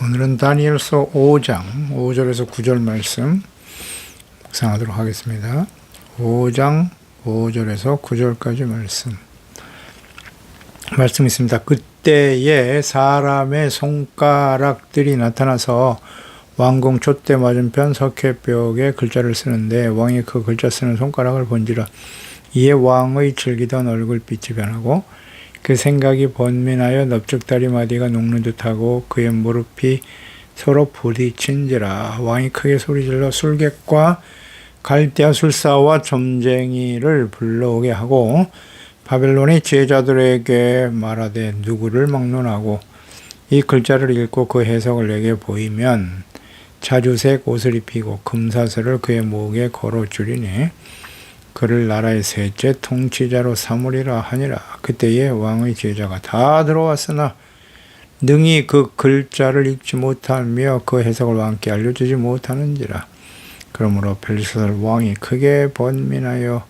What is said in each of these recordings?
오늘은 다니엘서 5장 5절에서 9절 말씀 묵상하도록 하겠습니다. 5장 5절에서 9절까지 말씀 있습니다. 그때에 사람의 손가락들이 나타나서 왕궁 촛대 맞은편 석회벽에 글자를 쓰는데 왕이 그 글자 쓰는 손가락을 본지라. 이에 왕의 즐기던 얼굴빛이 변하고 그 생각이 번민하여 넓적다리 마디가 녹는 듯하고 그의 무릎이 서로 부딪힌지라. 왕이 크게 소리질러 술객과 갈대아 술사와 점쟁이를 불러오게 하고 바벨론의 제자들에게 말하되 누구를 막론하고 이 글자를 읽고 그 해석을 내게 보이면 자주색 옷을 입히고 금사슬을 그의 목에 걸어주리니 그를 나라의 셋째 통치자로 삼으리라 하니라. 그때에 왕의 제자가 다 들어왔으나 능히 그 글자를 읽지 못하며 그 해석을 왕께 알려주지 못하는지라. 그러므로 벨사살 왕이 크게 번민하여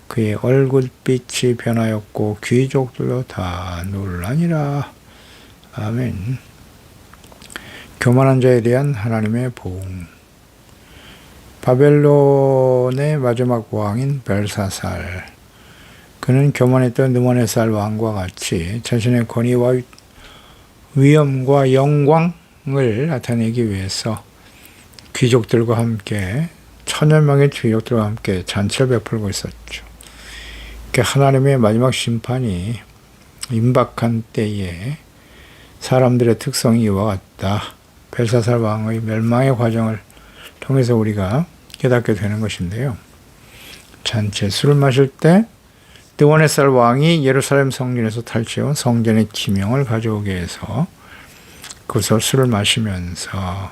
그의 얼굴빛이 변하였고 귀족들도 다 놀라니라. 아멘. 교만한 자에 대한 하나님의 보응. 바벨론의 마지막 왕인 벨사살. 그는 교만했던 느부갓네살 왕과 같이 자신의 권위와 위엄과 영광을 나타내기 위해서 귀족들과 함께 1000여 명의 귀족들과 함께 잔치를 베풀고 있었죠. 하나님의 마지막 심판이 임박한 때에 사람들의 특성이 이와 같다. 벨사살 왕의 멸망의 과정을 통해서 우리가 깨닫게 되는 것인데요. 잔치에 술을 마실 때 느부갓네살 왕이 예루살렘 성전에서 탈취해온 성전의 기명을 가져오게 해서 그것을 술을 마시면서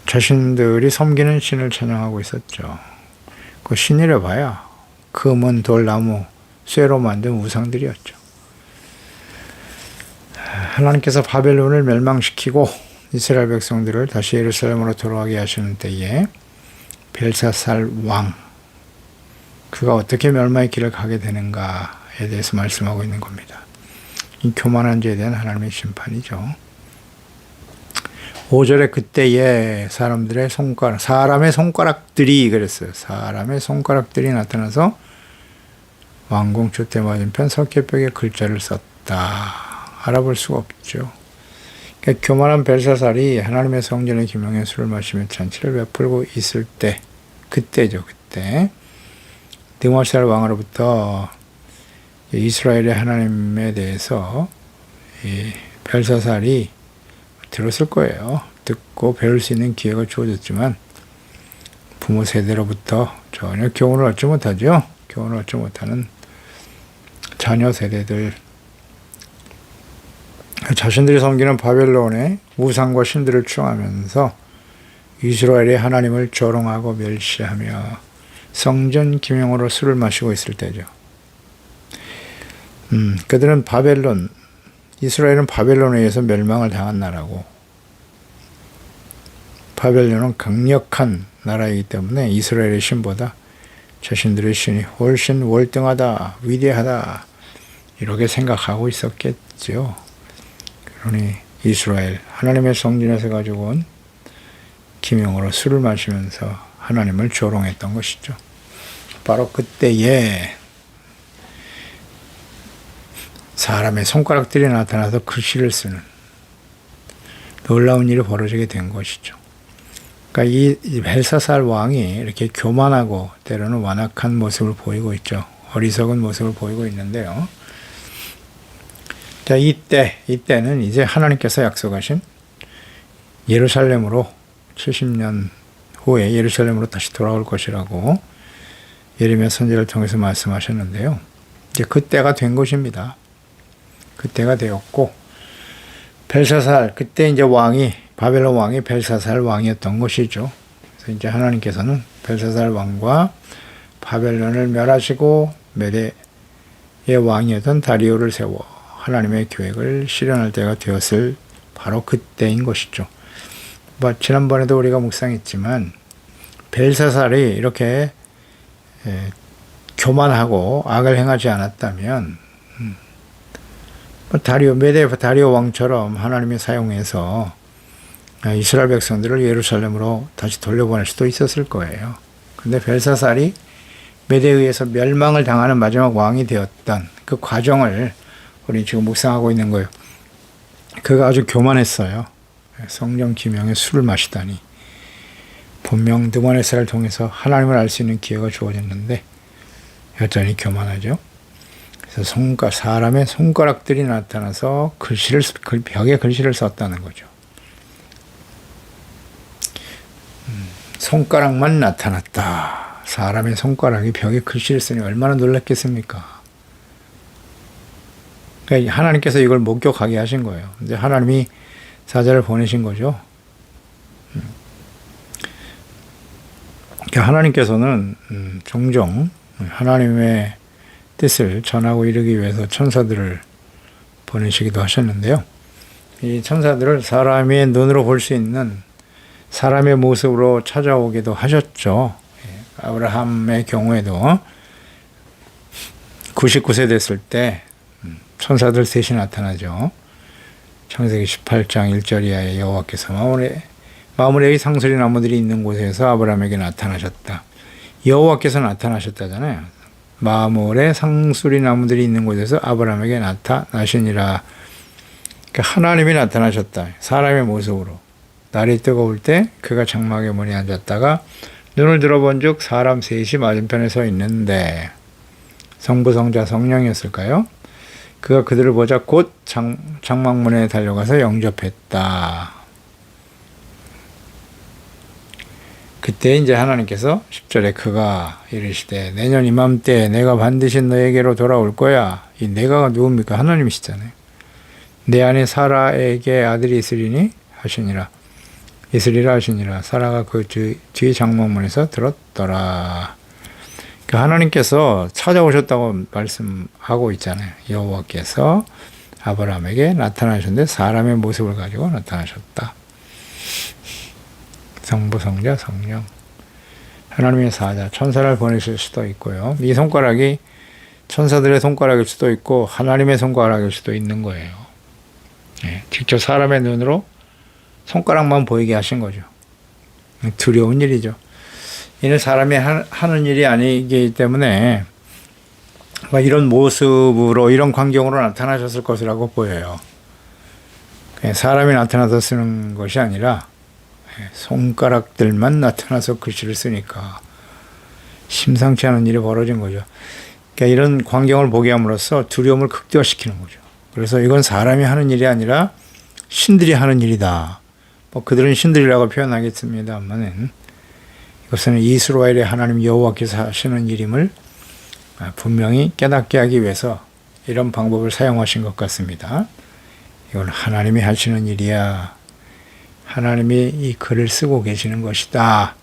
자신들이 섬기는 신을 찬양하고 있었죠. 그 신이라 봐야 금은 돌나무, 쇠로 만든 우상들이었죠. 하나님께서 바벨론을 멸망시키고 이스라엘 백성들을 다시 예루살렘으로 돌아가게 하시는 때에 벨사살 왕, 그가 어떻게 멸망의 길을 가게 되는가에 대해서 말씀하고 있는 겁니다. 이 교만한 자에 대한 하나님의 심판이죠. 5절에 그때에 사람의 손가락들이 그랬어요. 사람의 손가락들이 나타나서 왕궁 촛대 맞은편 석회벽에 글자를 썼다. 알아볼 수가 없죠. 교만한 벨사살이 하나님의 성전의 기명에 술을 마시며 잔치를 베풀고 있을 때, 그때죠. 그때 느부갓네살 왕으로부터 이스라엘의 하나님에 대해서 벨사살이 들었을 거예요. 듣고 배울 수 있는 기회가 주어졌지만 부모 세대로부터 전혀 교훈을 얻지 못하죠. 교훈을 얻지 못하는 자녀 세대들, 자신들이 섬기는 바벨론의 우상과 신들을 추앙하면서 이스라엘의 하나님을 조롱하고 멸시하며 성전 기명으로 술을 마시고 있을 때죠. 그들은 이스라엘은 바벨론에 의해서 멸망을 당한 나라고, 바벨론은 강력한 나라이기 때문에 이스라엘의 신보다 자신들의 신이 훨씬 월등하다, 위대하다 이렇게 생각하고 있었겠죠. 그러니 이스라엘, 하나님의 성전에서 가지고 온 기명으로 술을 마시면서 하나님을 조롱했던 것이죠. 바로 그때에 사람의 손가락들이 나타나서 글씨를 쓰는 놀라운 일이 벌어지게 된 것이죠. 그러니까 이 벨사살 왕이 이렇게 교만하고 때로는 완악한 모습을 보이고 있죠. 어리석은 모습을 보이고 있는데요. 자, 이때는 이제 하나님께서 약속하신 예루살렘으로 70년 후에 예루살렘으로 다시 돌아올 것이라고 예레미야 선지자를 통해서 말씀하셨는데요. 이제 그때가 된 것입니다. 그때가 되었고, 벨사살, 그때 이제 바벨론 왕이 벨사살 왕이었던 것이죠. 그래서 이제 하나님께서는 벨사살 왕과 바벨론을 멸하시고 메대의 왕이었던 다리오를 세워 하나님의 계획을 실현할 때가 되었을 바로 그때인 것이죠. 지난번에도 우리가 묵상했지만 벨사살이 이렇게 교만하고 악을 행하지 않았다면 메대 다리오 왕처럼 하나님이 사용해서 이스라엘 백성들을 예루살렘으로 다시 돌려보낼 수도 있었을 거예요. 근데 벨사살이 메대에 의해서 멸망을 당하는 마지막 왕이 되었던 그 과정을 우리 지금 묵상하고 있는 거예요. 그가 아주 교만했어요. 성령 기명에 술을 마시다니. 분명 느부갓네살을 통해서 하나님을 알 수 있는 기회가 주어졌는데 여전히 교만하죠. 그래서 사람의 손가락들이 나타나서 벽에 글씨를 썼다는 거죠. 손가락만 나타났다. 사람의 손가락이 벽에 글씨를 쓰니 얼마나 놀랐겠습니까? 그러니까 하나님께서 이걸 목격하게 하신 거예요. 이제 하나님이 사자를 보내신 거죠. 그러니까 하나님께서는 종종 하나님의 뜻을 전하고 이루기 위해서 천사들을 보내시기도 하셨는데요. 이 천사들을 사람의 눈으로 볼 수 있는 사람의 모습으로 찾아오기도 하셨죠. 아브라함의 경우에도 99세 됐을 때 천사들 셋이 나타나죠. 창세기 18장 1절 이하에 여호와께서 마므레의 상수리 나무들이 있는 곳에서 아브라함에게 나타나셨다. 여호와께서 나타나셨다잖아요. 마므레 상수리 나무들이 있는 곳에서 아브라함에게 나타나시니라. 그러니까 하나님이 나타나셨다. 사람의 모습으로. 날이 뜨거울 때 그가 장막에 문에 앉았다가 눈을 들어본 즉 사람 셋이 맞은편에 서 있는데 성부 성자 성령이었을까요? 그가 그들을 보자 곧 장막문에 달려가서 영접했다. 그때 이제 하나님께서 10절에 그가 이르시되 내년 이맘때 내가 반드시 너에게로 돌아올 거야. 이 내가가 누굽니까? 하나님이시잖아요. 내 안에 사라에게 아들이 있으리라 하시니라. 사라가 그 뒤 장막문에서 들었더라. 그러니까 하나님께서 찾아오셨다고 말씀하고 있잖아요. 여호와께서 아브라함에게 나타나셨는데 사람의 모습을 가지고 나타나셨다. 성부, 성자, 성령. 하나님의 사자, 천사를 보내실 수도 있고요. 이 손가락이 천사들의 손가락일 수도 있고 하나님의 손가락일 수도 있는 거예요. 직접 사람의 눈으로 손가락만 보이게 하신 거죠. 두려운 일이죠. 이는 사람이 하는 일이 아니기 때문에 이런 모습으로 이런 광경으로 나타나셨을 것이라고 보여요. 사람이 나타나서 쓰는 것이 아니라 손가락들만 나타나서 글씨를 쓰니까 심상치 않은 일이 벌어진 거죠. 그러니까 이런 광경을 보게 함으로써 두려움을 극대화시키는 거죠. 그래서 이건 사람이 하는 일이 아니라 신들이 하는 일이다. 그들은 신들이라고 표현하겠습니다만 이것은 이스라엘의 하나님 여호와께서 하시는 일임을 분명히 깨닫게 하기 위해서 이런 방법을 사용하신 것 같습니다. 이건 하나님이 하시는 일이야. 하나님이 이 글을 쓰고 계시는 것이다.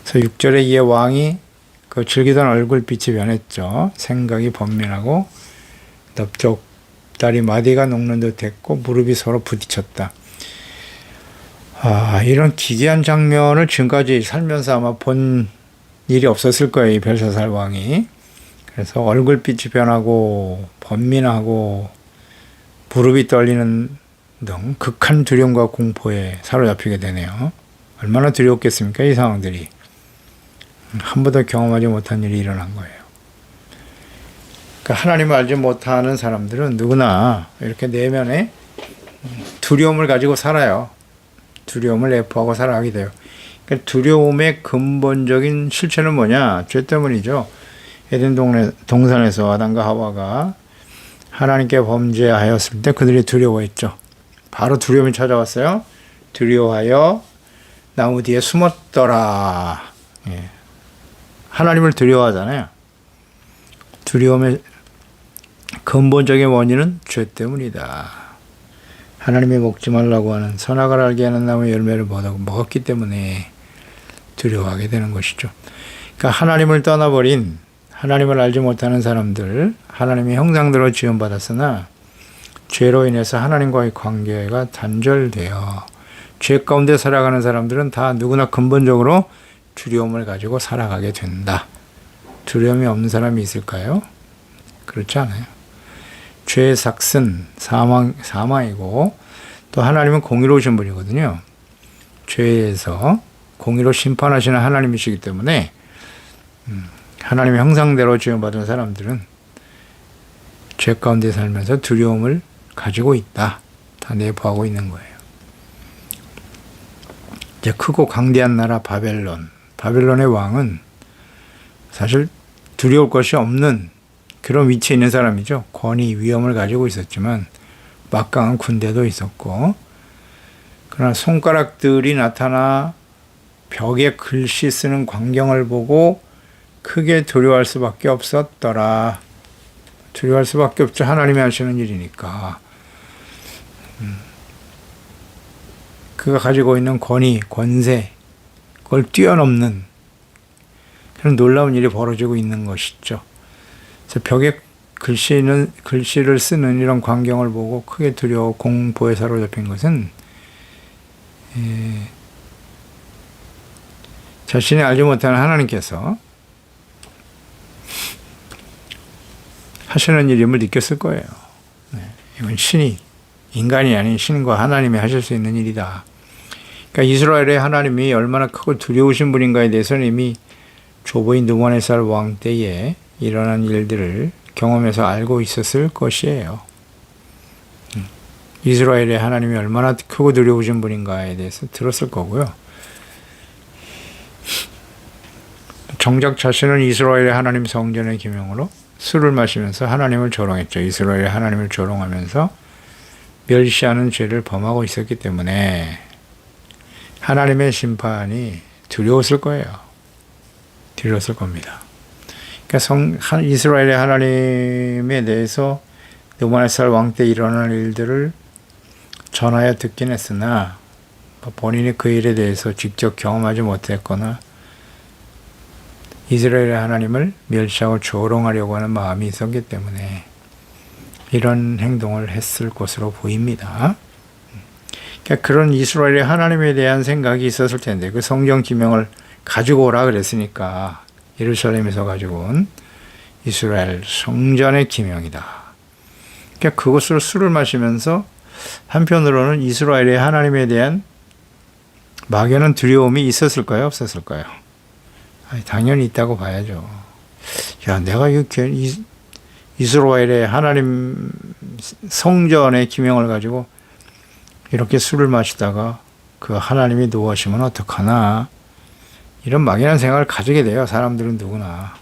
그래서 6절에 이에 왕이 그 즐기던 얼굴빛이 변했죠. 생각이 번민하고 넓적다리 마디가 녹는 듯 했고 무릎이 서로 부딪혔다. 이런 기괴한 장면을 지금까지 살면서 아마 본 일이 없었을 거예요. 이 벨사살 왕이. 그래서 얼굴빛이 변하고 번민하고 무릎이 떨리는 등 극한 두려움과 공포에 사로잡히게 되네요. 얼마나 두려웠겠습니까? 이 상황들이. 한 번도 경험하지 못한 일이 일어난 거예요. 그러니까 하나님을 알지 못하는 사람들은 누구나 이렇게 내면에 두려움을 가지고 살아요. 두려움을 내포하고 살아가게 돼요. 그러니까 두려움의 근본적인 실체는 뭐냐? 죄 때문이죠. 에덴 동산에서 아담과 하와가 하나님께 범죄하였을 때 그들이 두려워했죠. 바로 두려움이 찾아왔어요. 두려워하여 나무 뒤에 숨었더라. 하나님을 두려워하잖아요. 두려움의 근본적인 원인은 죄 때문이다. 하나님이 먹지 말라고 하는 선악을 알게 하는 나무의 열매를 먹었기 때문에 두려워하게 되는 것이죠. 그러니까 하나님을 떠나버린 하나님을 알지 못하는 사람들, 하나님의 형상대로 지음받았으나 죄로 인해서 하나님과의 관계가 단절되어 죄 가운데 살아가는 사람들은 다 누구나 근본적으로 두려움을 가지고 살아가게 된다. 두려움이 없는 사람이 있을까요? 그렇지 않아요. 죄의 삭은 사망이고, 또 하나님은 공의로우신 분이거든요. 죄에서 공의로 심판하시는 하나님이시기 때문에 하나님의 형상대로 지음받은 사람들은 죄 가운데 살면서 두려움을 가지고 있다. 다 내포하고 있는 거예요. 이제 크고 강대한 나라 바벨론의 왕은 사실 두려울 것이 없는 그런 위치에 있는 사람이죠. 권위, 위엄을 가지고 있었지만 막강한 군대도 있었고, 그러나 손가락들이 나타나 벽에 글씨 쓰는 광경을 보고 크게 두려워할 수밖에 없었더라. 두려워할 수밖에 없죠. 하나님이 하시는 일이니까. 그가 가지고 있는 권위, 권세, 그걸 뛰어넘는 그런 놀라운 일이 벌어지고 있는 것이죠. 그래서 벽에 글씨를 쓰는 이런 광경을 보고 크게 두려워 공포에 사로잡힌 것은 자신이 알지 못하는 하나님께서 하시는 일임을 느꼈을 거예요. 이건 인간이 아닌 신과 하나님이 하실 수 있는 일이다. 그러니까 이스라엘의 하나님이 얼마나 크고 두려우신 분인가에 대해서는 이미 조부인 느부갓네살 왕 때에 일어난 일들을 경험해서 알고 있었을 것이에요. 이스라엘의 하나님이 얼마나 크고 두려우신 분인가에 대해서 들었을 거고요. 정작 자신은 이스라엘의 하나님 성전의 기명으로 술을 마시면서 하나님을 조롱했죠. 이스라엘의 하나님을 조롱하면서 멸시하는 죄를 범하고 있었기 때문에 하나님의 심판이 두려웠을 거예요. 두려웠을 겁니다. 그러니까 이스라엘의 하나님에 대해서 느부갓네살 왕 때 일어난 일들을 전하여 듣긴 했으나 본인이 그 일에 대해서 직접 경험하지 못했거나 이스라엘의 하나님을 멸시하고 조롱하려고 하는 마음이 있었기 때문에 이런 행동을 했을 것으로 보입니다. 그러니까 그런 이스라엘의 하나님에 대한 생각이 있었을 텐데 그 성경 기명을 가지고 오라 그랬으니까 예루살렘에서 가지고 온 이스라엘 성전의 기명이다. 그러니까 그것으로 술을 마시면서 한편으로는 이스라엘의 하나님에 대한 막연한 두려움이 있었을까요? 없었을까요? 당연히 있다고 봐야죠. 야, 내가 이스라엘의 하나님 성전의 기명을 가지고 이렇게 술을 마시다가 그 하나님이 노하시면 어떡하나, 이런 막연한 생각을 가지게 돼요. 사람들은 누구나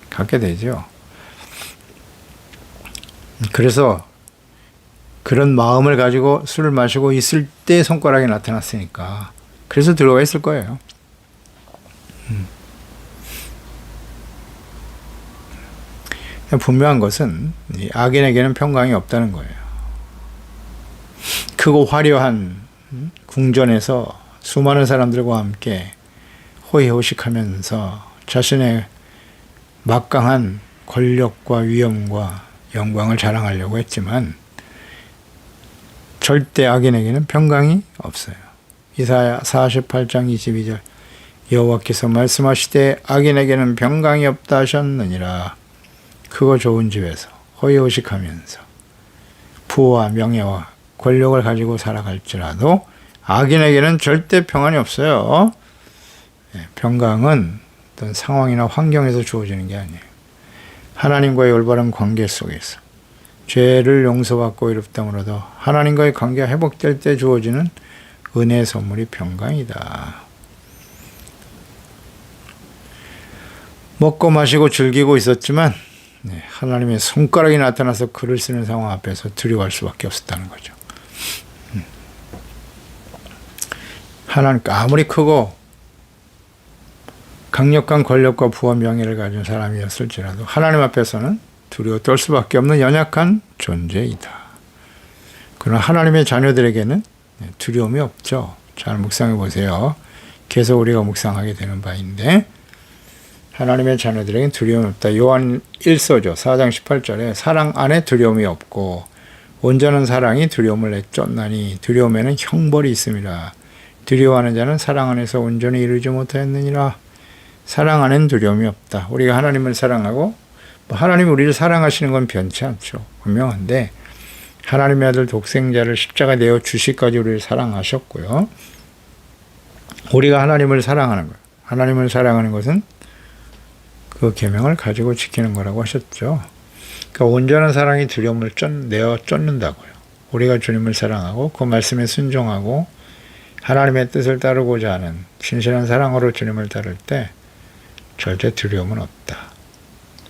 갖게 되죠. 그래서 그런 마음을 가지고 술을 마시고 있을 때 손가락이 나타났으니까 그래서 들어가 있을 거예요. 분명한 것은 악인에게는 평강이 없다는 거예요. 크고 화려한 궁전에서 수많은 사람들과 함께 호의호식하면서 자신의 막강한 권력과 위엄과 영광을 자랑하려고 했지만 절대 악인에게는 평강이 없어요. 이사야 48장 22절 여호와께서 말씀하시되 악인에게는 평강이 없다 하셨느니라. 크고 좋은 집에서 호의호식하면서 부와 명예와 권력을 가지고 살아갈지라도 악인에게는 절대 평안이 없어요. 평강은 어떤 상황이나 환경에서 주어지는 게 아니에요. 하나님과의 올바른 관계 속에서 죄를 용서받고 이롭다면 얻어 하나님과의 관계가 회복될 때 주어지는 은혜의 선물이 평강이다. 먹고 마시고 즐기고 있었지만 하나님의 손가락이 나타나서 글을 쓰는 상황 앞에서 두려워할 수밖에 없었다는 거죠. 하나님 아무리 크고 강력한 권력과 부와 명예를 가진 사람이었을지라도 하나님 앞에서는 두려워 떨 수밖에 없는 연약한 존재이다. 그러나 하나님의 자녀들에게는 두려움이 없죠. 잘 묵상해 보세요. 계속 우리가 묵상하게 되는 바인데 하나님의 자녀들에게는 두려움이 없다. 요한 1서죠. 4장 18절에 사랑 안에 두려움이 없고 온전한 사랑이 두려움을 내쫓나니 두려움에는 형벌이 있습니다. 두려워하는 자는 사랑 안에서 온전히 이루지 못하였느니라. 사랑 안에는 두려움이 없다. 우리가 하나님을 사랑하고 하나님이 우리를 사랑하시는 건 변치 않죠. 분명한데 하나님의 아들 독생자를 십자가 내어 주시까지 우리를 사랑하셨고요. 우리가 하나님을 사랑하는 거예요. 하나님을 사랑하는 것은 그 계명을 가지고 지키는 거라고 하셨죠. 그러니까 온전한 사랑이 두려움을 내어 쫓는다고요. 우리가 주님을 사랑하고 그 말씀에 순종하고 하나님의 뜻을 따르고자 하는 신실한 사랑으로 주님을 따를 때 절대 두려움은 없다.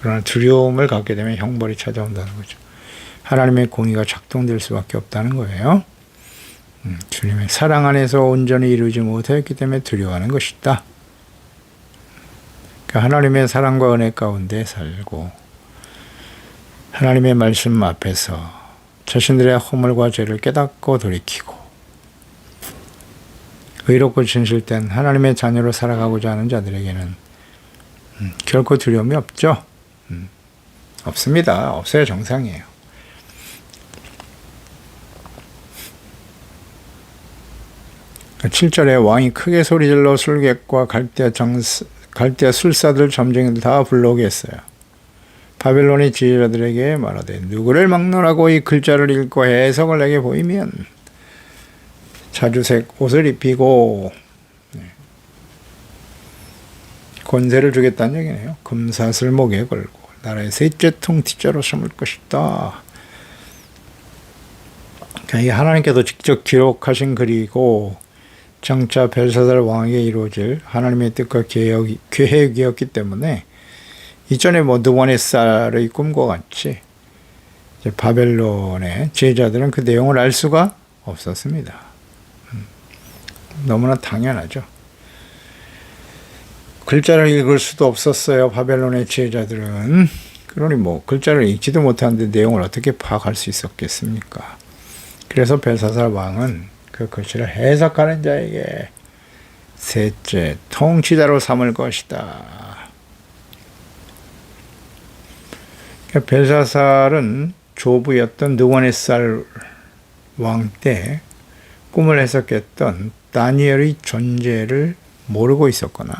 그러나 두려움을 갖게 되면 형벌이 찾아온다는 거죠. 하나님의 공의가 작동될 수밖에 없다는 거예요. 주님의 사랑 안에서 온전히 이루지 못했기 때문에 두려워하는 것이다. 그러니까 하나님의 사랑과 은혜 가운데 살고 하나님의 말씀 앞에서 자신들의 허물과 죄를 깨닫고 돌이키고 의롭고 진실된 하나님의 자녀로 살아가고자 하는 자들에게는 결코 두려움이 없죠. 없습니다. 없어야 정상이에요. 7절에 왕이 크게 소리질러 술객과 갈대아 술사들 점쟁이들 다 불러오게 했어요. 바벨론의 지휘자들에게 말하되 누구를 막론하고 이 글자를 읽고 해석을 내게 보이면 자주색 옷을 입히고 권세를 주겠다는 얘기네요. 금사슬 목에 걸고 나라의 셋째 통치자로 삼을 것이다. 그러니까 이 하나님께서 직접 기록하신 글이고 장차 벨사살 왕에게 이루어질 하나님의 뜻과 계획이었기 때문에 이전에 느부갓네살의 꿈과 같이 이제 바벨론의 제자들은 그 내용을 알 수가 없었습니다. 너무나 당연하죠. 글자를 읽을 수도 없었어요. 바벨론의 제자들은. 그러니 글자를 읽지도 못하는데 내용을 어떻게 파악할 수 있었겠습니까? 그래서 벨사살 왕은 그 글씨를 해석하는 자에게 셋째 통치자로 삼을 것이다. 벨사살은 조부였던 느부갓네살 왕 때 꿈을 해석했던 다니엘의 존재를 모르고 있었거나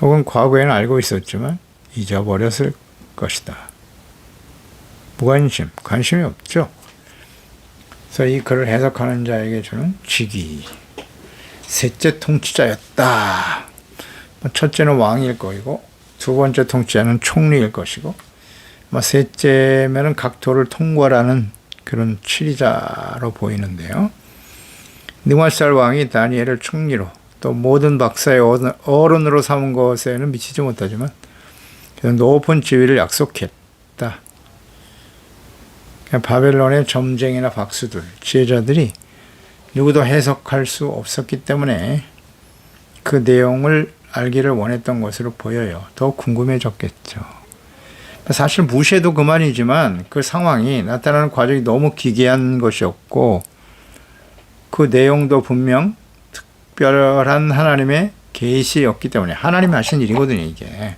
혹은 과거에는 알고 있었지만 잊어버렸을 것이다. 무관심, 관심이 없죠. 그래서 이 글을 해석하는 자에게 주는 직위, 셋째 통치자였다. 첫째는 왕일 것이고 두 번째 통치자는 총리일 것이고 셋째면은 각도를 통괄하는 그런 치리자로 보이는데요. 느부갓네살 왕이 다니엘을 총리로 또 모든 박사의 어른으로 삼은 것에는 미치지 못하지만 높은 지위를 약속했다. 바벨론의 점쟁이나 박수들, 지혜자들이 누구도 해석할 수 없었기 때문에 그 내용을 알기를 원했던 것으로 보여요. 더 궁금해졌겠죠. 사실 무시해도 그만이지만 그 상황이 나타나는 과정이 너무 기괴한 것이었고 그 내용도 분명 특별한 하나님의 계시였기 때문에 하나님이 하신 일이거든요. 이게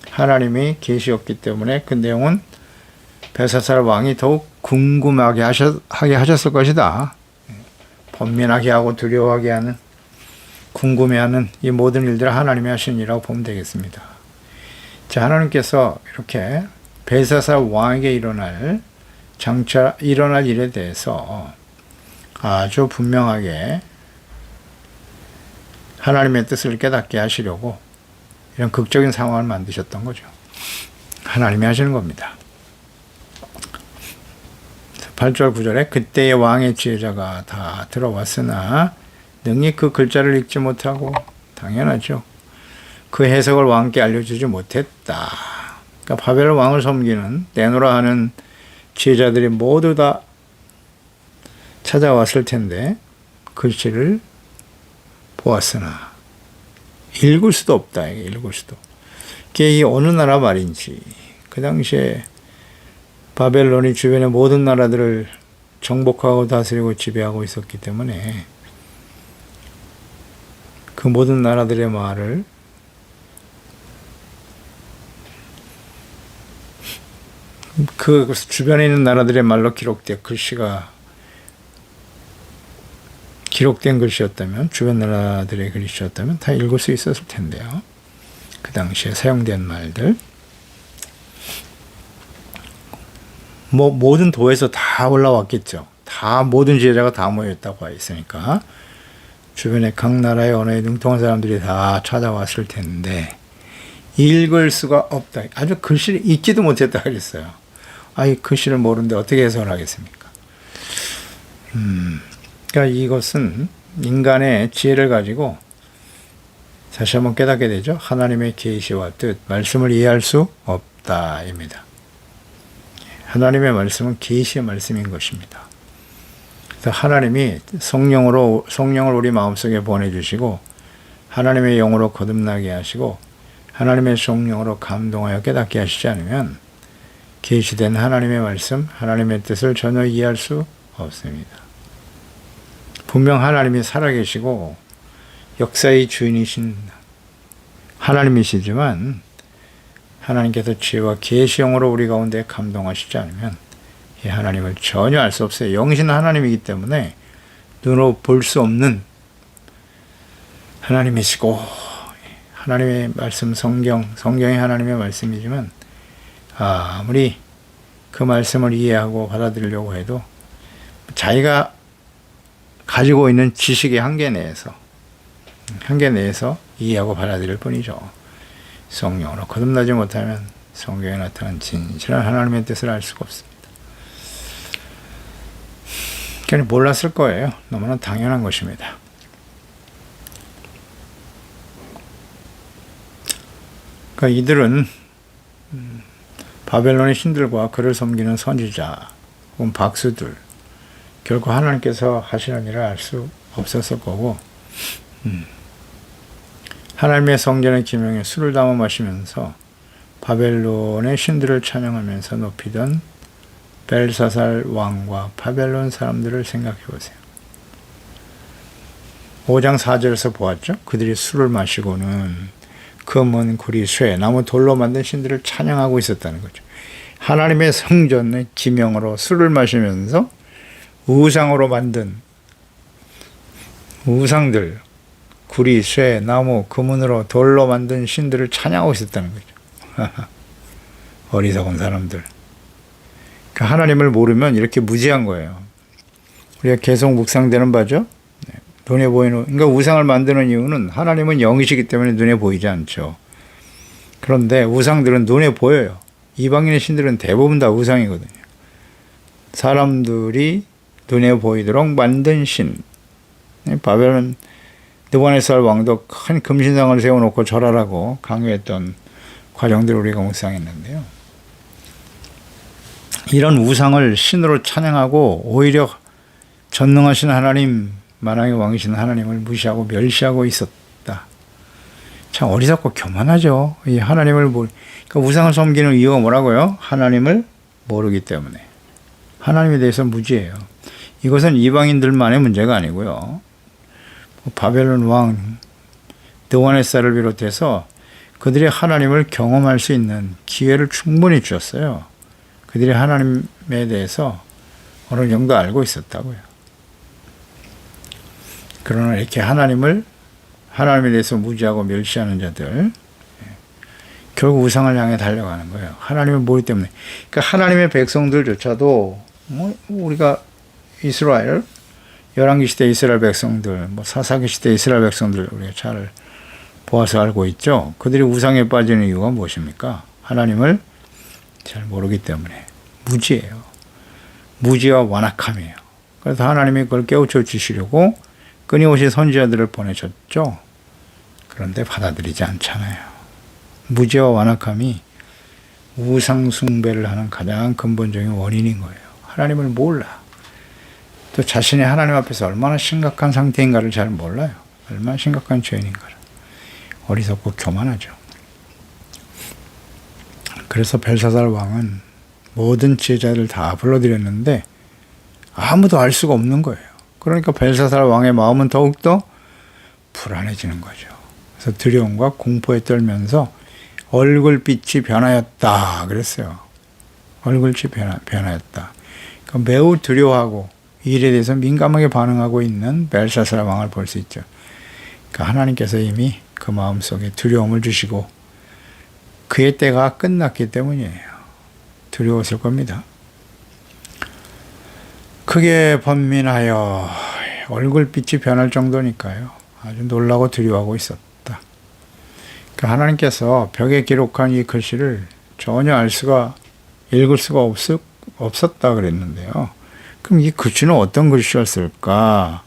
하나님이 계시였기 때문에 그 내용은 벨사살 왕이 더욱 궁금하게 하셨을 것이다. 번민하게 하고 두려워하게 하는 궁금해하는 이 모든 일들을 하나님이 하신 일이라고 보면 되겠습니다. 자, 하나님께서 이렇게 벨사살 왕에게 장차 일어날 일에 대해서 아주 분명하게 하나님의 뜻을 깨닫게 하시려고 이런 극적인 상황을 만드셨던 거죠. 하나님이 하시는 겁니다. 8절 9절에 그때의 왕의 지혜자가 다 들어왔으나 능히 그 글자를 읽지 못하고 당연하죠. 그 해석을 왕께 알려주지 못했다. 그러니까 바벨론 왕을 섬기는 내노라 하는 지혜자들이 모두 다 찾아왔을 텐데 글씨를 보았으나 읽을 수도 없다. 읽을 수도. 그게 이 어느 나라 말인지 그 당시에 바벨론이 주변의 모든 나라들을 정복하고 다스리고 지배하고 있었기 때문에 그 모든 나라들의 말을 그 주변에 있는 나라들의 말로 기록된 글씨였다면 주변 나라들의 글씨였다면 다 읽을 수 있었을 텐데요. 그 당시에 사용된 말들. 뭐 모든 도에서 다 올라왔겠죠. 다 모든 제자가 다 모였다고 있으니까 주변에 각 나라의 언어에 능통한 사람들이 다 찾아왔을 텐데 읽을 수가 없다. 아주 글씨를 읽지도 못했다 그랬어요. 이 글씨를 모르는데 어떻게 해석을 하겠습니까? 그러니까 이것은 인간의 지혜를 가지고 다시 한번 깨닫게 되죠. 하나님의 계시와 뜻, 말씀을 이해할 수 없다입니다. 하나님의 말씀은 계시의 말씀인 것입니다. 그래서 하나님이 성령을 우리 마음속에 보내주시고 하나님의 영으로 거듭나게 하시고 하나님의 성령으로 감동하여 깨닫게 하시지 않으면 계시된 하나님의 말씀, 하나님의 뜻을 전혀 이해할 수 없습니다. 분명 하나님이 살아계시고 역사의 주인이신 하나님이시지만 하나님께서 지혜와 계시형으로 우리 가운데 감동하시지 않으면 이 하나님을 전혀 알 수 없어요. 영신 하나님이기 때문에 눈으로 볼 수 없는 하나님이시고 하나님의 말씀 성경이 하나님의 말씀이지만 아무리 그 말씀을 이해하고 받아들이려고 해도 자기가 가지고 있는 지식의 한계 내에서 이해하고 받아들일 뿐이죠. 성령으로 거듭나지 못하면 성경에 나타난 진실한 하나님의 뜻을 알 수가 없습니다. 그냥 몰랐을 거예요. 너무나 당연한 것입니다. 그러니까 이들은 바벨론의 신들과 그를 섬기는 선지자 혹은 박수들 결코 하나님께서 하시는 일을 알 수 없었을 거고 하나님의 성전의 기명에 술을 담아 마시면서 바벨론의 신들을 찬양하면서 높이던 벨사살 왕과 바벨론 사람들을 생각해 보세요. 5장 4절에서 보았죠. 그들이 술을 마시고는 금은 구리 쇠 나무 돌로 만든 신들을 찬양하고 있었다는 거죠. 하나님의 성전의 기명으로 술을 마시면서 우상으로 만든 우상들 구리, 쇠, 나무, 금은으로 돌로 만든 신들을 찬양하고 있었다는 거죠. 어리석은 사람들. 그러니까 하나님을 모르면 이렇게 무지한 거예요. 우리가 계속 묵상되는 바죠. 눈에 보이는, 그러니까 우상을 만드는 이유는 하나님은 영이시기 때문에 눈에 보이지 않죠. 그런데 우상들은 눈에 보여요. 이방인의 신들은 대부분 다 우상이거든요. 사람들이 눈에 보이도록 만든 신. 바벨론 느부갓네살 왕도 큰 금신상을 세워놓고 절하라고 강요했던 과정들을 우리가 묵상했는데요. 이런 우상을 신으로 찬양하고 오히려 전능하신 하나님, 만왕의 왕이신 하나님을 무시하고 멸시하고 있었다. 참 어리석고 교만하죠. 이 하나님을 그러니까 우상을 섬기는 이유가 뭐라고요? 하나님을 모르기 때문에. 하나님에 대해서 무지해요. 이것은 이방인들만의 문제가 아니고요. 바벨론 왕 느부갓네살을 비롯해서 그들이 하나님을 경험할 수 있는 기회를 충분히 주었어요. 그들이 하나님에 대해서 어느 정도 알고 있었다고요. 그러나 이렇게 하나님에 대해서 무지하고 멸시하는 자들 결국 우상을 향해 달려가는 거예요. 하나님을 모르기 때문에. 그러니까 하나님의 백성들조차도 우리가 이스라엘 열왕기 시대 이스라엘 백성들, 사사기 시대 이스라엘 백성들 우리가 잘 보아서 알고 있죠. 그들이 우상에 빠지는 이유가 무엇입니까? 하나님을 잘 모르기 때문에 무지예요. 무지와 완악함이에요. 그래서 하나님이 그걸 깨우쳐 주시려고 끊임없이 선지자들을 보내셨죠. 그런데 받아들이지 않잖아요. 무지와 완악함이 우상 숭배를 하는 가장 근본적인 원인인 거예요. 하나님을 몰라. 또 자신이 하나님 앞에서 얼마나 심각한 상태인가를 잘 몰라요. 얼마나 심각한 죄인인가를. 어리석고 교만하죠. 그래서 벨사살 왕은 모든 제자를 다 불러들였는데 아무도 알 수가 없는 거예요. 그러니까 벨사살 왕의 마음은 더욱더 불안해지는 거죠. 그래서 두려움과 공포에 떨면서 얼굴빛이 변하였다 그랬어요. 얼굴빛이 변하였다. 그러니까 매우 두려워하고 이 일에 대해서 민감하게 반응하고 있는 벨사살 왕을 볼 수 있죠. 그러니까 하나님께서 이미 그 마음속에 두려움을 주시고 그의 때가 끝났기 때문이에요. 두려웠을 겁니다. 크게 번민하여 얼굴빛이 변할 정도니까요. 아주 놀라고 두려워하고 있었다. 하나님께서 벽에 기록한 이 글씨를 전혀 읽을 수가 없었다 그랬는데요. 그럼 이 글씨는 어떤 글씨였을까?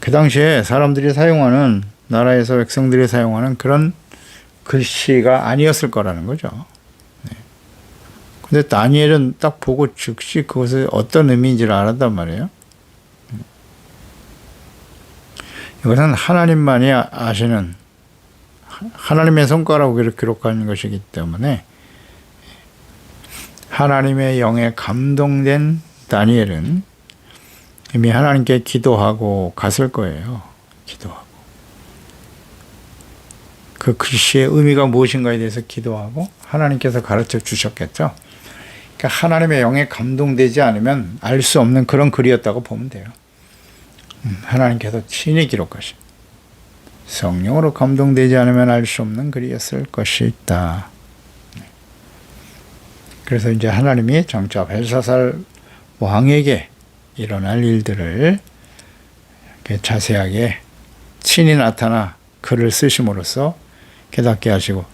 그 당시에 사람들이 사용하는, 나라에서 백성들이 사용하는 그런 글씨가 아니었을 거라는 거죠. 근데 다니엘은 딱 보고 즉시 그것이 어떤 의미인지를 알았단 말이에요. 이것은 하나님만이 아시는, 하나님의 손가락으로 기록한 것이기 때문에 하나님의 영에 감동된 다니엘은 이미 하나님께 기도하고 갔을 거예요. 기도하고. 그 글씨의 의미가 무엇인가에 대해서 기도하고 하나님께서 가르쳐 주셨겠죠. 그러니까 하나님의 영에 감동되지 않으면 알 수 없는 그런 글이었다고 보면 돼요. 하나님께서 친히 기록하신, 성령으로 감동되지 않으면 알 수 없는 글이었을 것이다. 그래서 이제 하나님이 장차 벨사살 왕에게 일어날 일들을 이렇게 자세하게 친히 나타나 글을 쓰심으로써 깨닫게 하시고,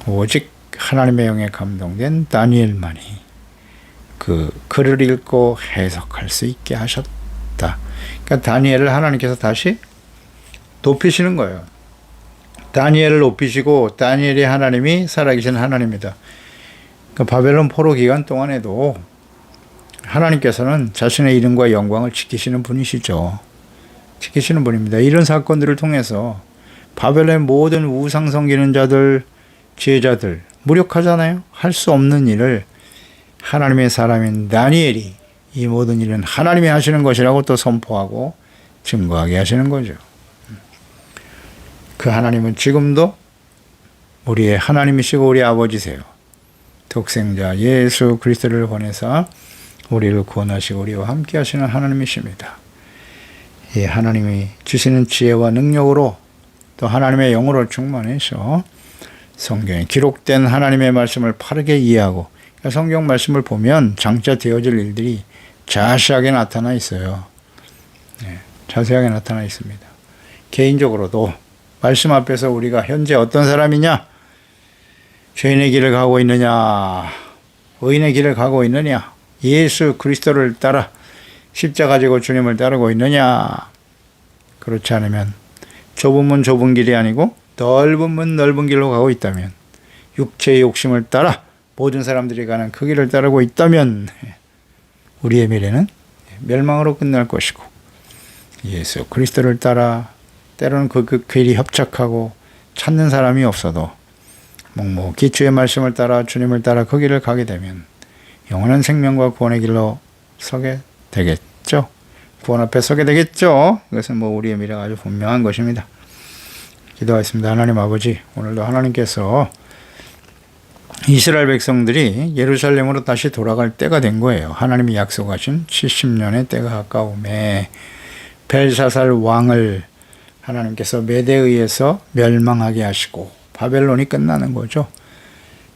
오직 하나님의 영에 감동된 다니엘만이 그 글을 읽고 해석할 수 있게 하셨다. 그러니까 다니엘을 하나님께서 다시 높이시는 거예요. 다니엘을 높이시고, 다니엘이 하나님이 살아계신 하나님이다. 그러니까 바벨론 포로 기간 동안에도 하나님께서는 자신의 이름과 영광을 지키시는 분이시죠. 지키시는 분입니다. 이런 사건들을 통해서 바벨론의 모든 우상 섬기는 자들, 지혜자들 무력하잖아요. 할 수 없는 일을 하나님의 사람인 다니엘이 이 모든 일은 하나님이 하시는 것이라고 또 선포하고 증거하게 하시는 거죠. 그 하나님은 지금도 우리의 하나님이시고 우리 아버지세요. 독생자 예수 그리스도를 보내사 우리를 구원하시고 우리와 함께 하시는 하나님이십니다. 이 하나님이 주시는 지혜와 능력으로 또 하나님의 영으로 충만해서 성경에 기록된 하나님의 말씀을 바르게 이해하고, 성경 말씀을 보면 장차 되어질 일들이 자세하게 나타나 있어요. 자세하게 나타나 있습니다. 개인적으로도 말씀 앞에서 우리가 현재 어떤 사람이냐, 죄인의 길을 가고 있느냐, 의인의 길을 가고 있느냐, 예수 그리스도를 따라 십자가 지고 주님을 따르고 있느냐. 그렇지 않으면 좁은 문 좁은 길이 아니고 넓은 문 넓은 길로 가고 있다면, 육체의 욕심을 따라 모든 사람들이 가는 그 길을 따르고 있다면 우리의 미래는 멸망으로 끝날 것이고, 예수 그리스도를 따라 때로는 그 길이 협착하고 찾는 사람이 없어도 묵묵히 주의 말씀을 따라 주님을 따라 그 길을 가게 되면 영원한 생명과 구원의 길로 서게 되겠죠. 구원 앞에 서게 되겠죠. 이것은 우리의 미래가 아주 분명한 것입니다. 기도하겠습니다. 하나님 아버지, 오늘도 하나님께서 이스라엘 백성들이 예루살렘으로 다시 돌아갈 때가 된 거예요. 하나님이 약속하신 70년의 때가 가까움에 벨사살 왕을 하나님께서 메대에 의해서 멸망하게 하시고 바벨론이 끝나는 거죠.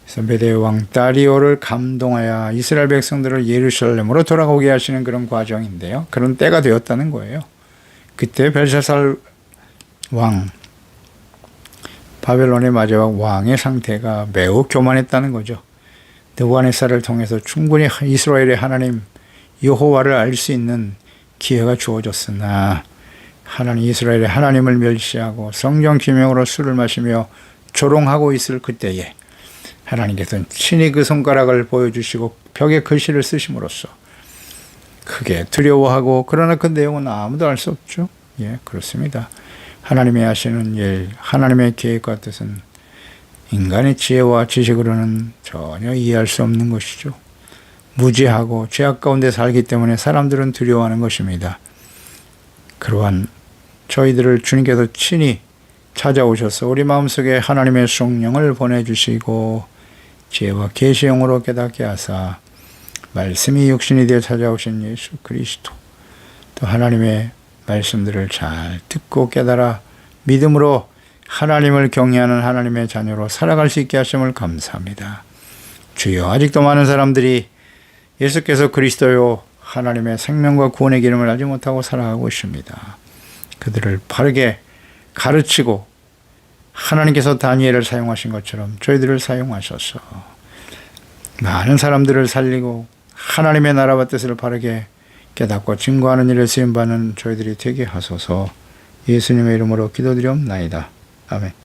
그래서 메대 왕 다리오를 감동하여 이스라엘 백성들을 예루살렘으로 돌아오게 하시는 그런 과정인데요. 그런 때가 되었다는 거예요. 그때 벨사살 왕, 바벨론의 마지막 왕의 상태가 매우 교만했다는 거죠. 느부갓네살을 통해서 충분히 이스라엘의 하나님 여호와를 알 수 있는 기회가 주어졌으나, 하나님 이스라엘의 하나님을 멸시하고 성경 기명으로 술을 마시며 조롱하고 있을 그때에 하나님께서는 친히 그 손가락을 보여주시고 벽에 글씨를 쓰심으로써 크게 두려워하고, 그러나 그 내용은 아무도 알 수 없죠. 예, 그렇습니다. 하나님이 하시는 일, 하나님의 계획과 뜻은 인간의 지혜와 지식으로는 전혀 이해할 수 없는 것이죠. 무지하고 죄악 가운데 살기 때문에 사람들은 두려워하는 것입니다. 그러한 저희들을 주님께서 친히 찾아오셔서 우리 마음속에 하나님의 성령을 보내주시고 지혜와 계시형으로 깨닫게 하사 말씀이 육신이 되어 찾아오신 예수 그리스도, 또 하나님의 말씀들을 잘 듣고 깨달아 믿음으로 하나님을 경외하는 하나님의 자녀로 살아갈 수 있게 하심을 감사합니다. 주여, 아직도 많은 사람들이 예수께서 그리스도요 하나님의 생명과 구원의 기름을 알지 못하고 살아가고 있습니다. 그들을 바르게 가르치고 하나님께서 다니엘을 사용하신 것처럼 저희들을 사용하셔서 많은 사람들을 살리고 하나님의 나라와 뜻을 바르게 깨닫고 증거하는 일에 쓰임받는 저희들이 되게 하소서. 예수님의 이름으로 기도드리옵나이다. 아멘.